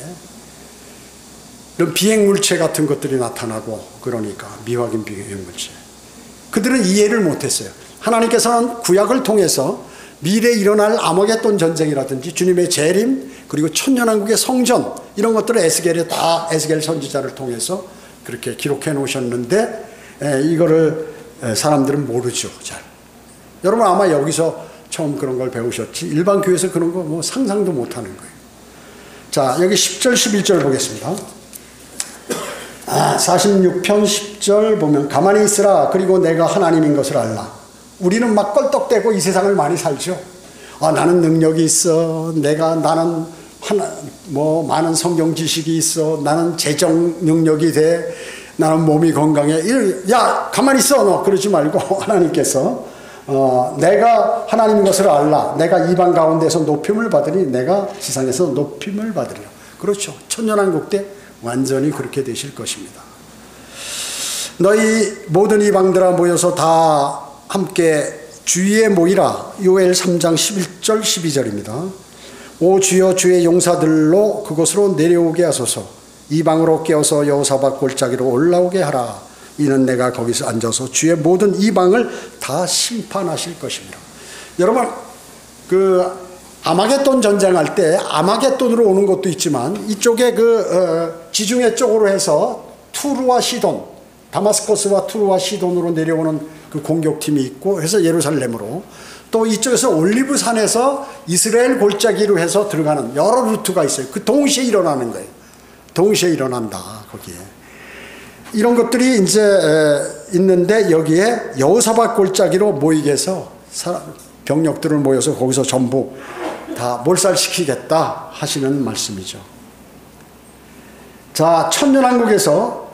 이런 비행물체 같은 것들이 나타나고 그러니까 미확인 비행물체. 그들은 이해를 못했어요. 하나님께서는 구약을 통해서 미래에 일어날 아마겟돈 전쟁이라든지 주님의 재림 그리고 천년왕국의 성전 이런 것들을 에스겔 선지자를 통해서 그렇게 기록해 놓으셨는데 이거를 사람들은 모르죠. 잘. 여러분 아마 여기서 처음 그런 걸 배우셨지 일반 교회에서 그런 거 뭐 상상도 못하는 거예요. 자, 여기 10절 11절 보겠습니다. 46편 10절 보면 가만히 있으라 그리고 내가 하나님인 것을 알라. 우리는 막 껄떡대고 이 세상을 많이 살죠. 나는 능력이 있어. 나는 많은 성경 지식이 있어. 나는 재정 능력이 돼. 나는 몸이 건강해. 야, 가만히 있어. 너 그러지 말고 하나님께서 내가 하나님인 것을 알라. 내가 이방 가운데서 높임을 받으니 내가 지상에서 높임을 받으리라. 그렇죠. 천년왕국 때 완전히 그렇게 되실 것입니다. 너희 모든 이방들아 모여서 다 함께 주위에 모이라. 요엘 3장 11절 12절입니다. 오 주여 주의 용사들로 그곳으로 내려오게 하소서. 이방으로 깨어서 여호사밧 골짜기로 올라오게 하라. 이는 내가 거기서 앉아서 주의 모든 이방을 다 심판하실 것입니다. 여러분 아마겟돈 전쟁할 때 아마겟돈으로 오는 것도 있지만 이쪽에 지중해 쪽으로 해서 투르와 시돈, 다마스커스와 투르와 시돈으로 내려오는 그 공격팀이 있고 해서 예루살렘으로, 또 이쪽에서 올리브산에서 이스라엘 골짜기로 해서 들어가는 여러 루트가 있어요. 그 동시에 일어나는 거예요. 동시에 일어난다 거기에. 이런 것들이 이제 있는데 여기에 여호사밧 골짜기로 모이게 해서 병력들을 모여서 거기서 전부 다 몰살시키겠다 하시는 말씀이죠. 자, 천년왕국에서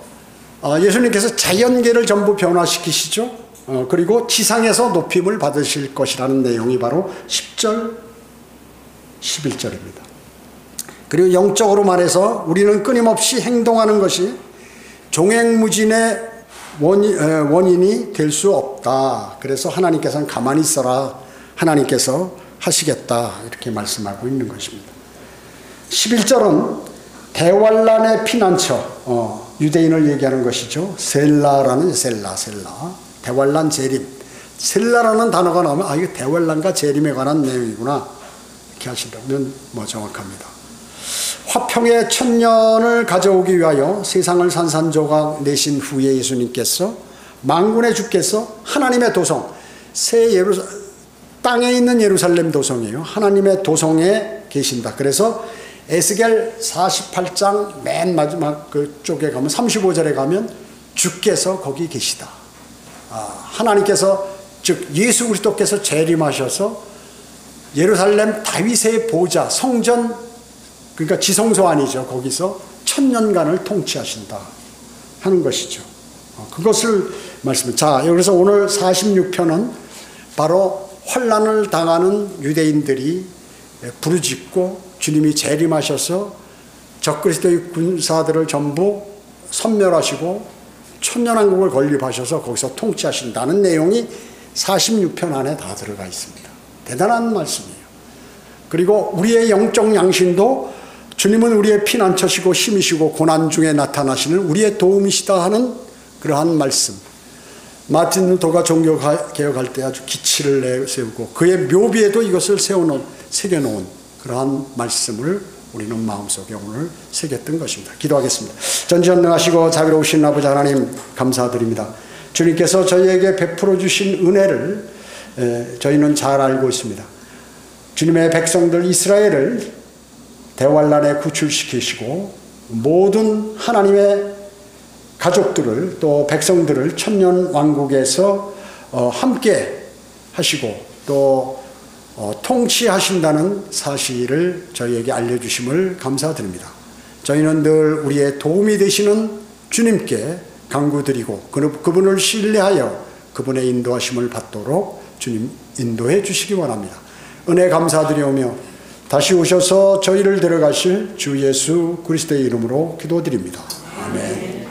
예수님께서 자연계를 전부 변화시키시죠. 그리고 지상에서 높임을 받으실 것이라는 내용이 바로 10절 11절입니다. 그리고 영적으로 말해서 우리는 끊임없이 행동하는 것이 종횡무진의 원인이 될 수 없다. 그래서 하나님께서는 가만히 있어라. 하나님께서 하시겠다. 이렇게 말씀하고 있는 것입니다. 11절은 대환란의 피난처, 유대인을 얘기하는 것이죠. 셀라라는 셀라. 대환란 재림. 셀라라는 단어가 나오면 이거 대환란과 재림에 관한 내용이구나. 이렇게 하시면 정확합니다. 화평의 천년을 가져오기 위하여 세상을 산산조각 내신 후에 예수님께서 만군의 주께서 하나님의 도성, 땅에 있는 예루살렘 도성이에요. 하나님의 도성에 계신다. 그래서 에스겔 48장 맨 마지막 그쪽에 가면 35절에 가면 주께서 거기 계시다. 하나님께서 즉 예수 그리스도께서 재림하셔서 예루살렘 다윗의 보좌 성전, 그러니까 지성소 아니죠. 거기서 천년간을 통치하신다 하는 것이죠. 그것을 말씀해. 자, 그래서 오늘 46편은 바로 환난을 당하는 유대인들이 부르짖고 주님이 재림하셔서 적그리스도의 군사들을 전부 섬멸하시고 천년왕국을 건립하셔서 거기서 통치하신다는 내용이 46편 안에 다 들어가 있습니다. 대단한 말씀이에요. 그리고 우리의 영적 양심도 주님은 우리의 피난처시고 힘이시고 고난 중에 나타나시는 우리의 도움이시다 하는 그러한 말씀. 마틴 루터가 종교개혁할 때 아주 기치를 내세우고 그의 묘비에도 이것을 새겨놓은 그러한 말씀을 우리는 마음속에 오늘 새겼던 것입니다. 기도하겠습니다. 전지전능하시고 자비로우신 아버지 하나님 감사드립니다. 주님께서 저희에게 베풀어 주신 은혜를 저희는 잘 알고 있습니다. 주님의 백성들 이스라엘을 대환란에 구출시키시고 모든 하나님의 가족들을 또 백성들을 천년왕국에서 함께 하시고 또 통치하신다는 사실을 저희에게 알려주심을 감사드립니다. 저희는 늘 우리의 도움이 되시는 주님께 간구드리고 그분을 신뢰하여 그분의 인도하심을 받도록 주님 인도해 주시기 원합니다. 은혜 감사드리오며 다시 오셔서 저희를 데려가실 주 예수 그리스도의 이름으로 기도드립니다. 아멘.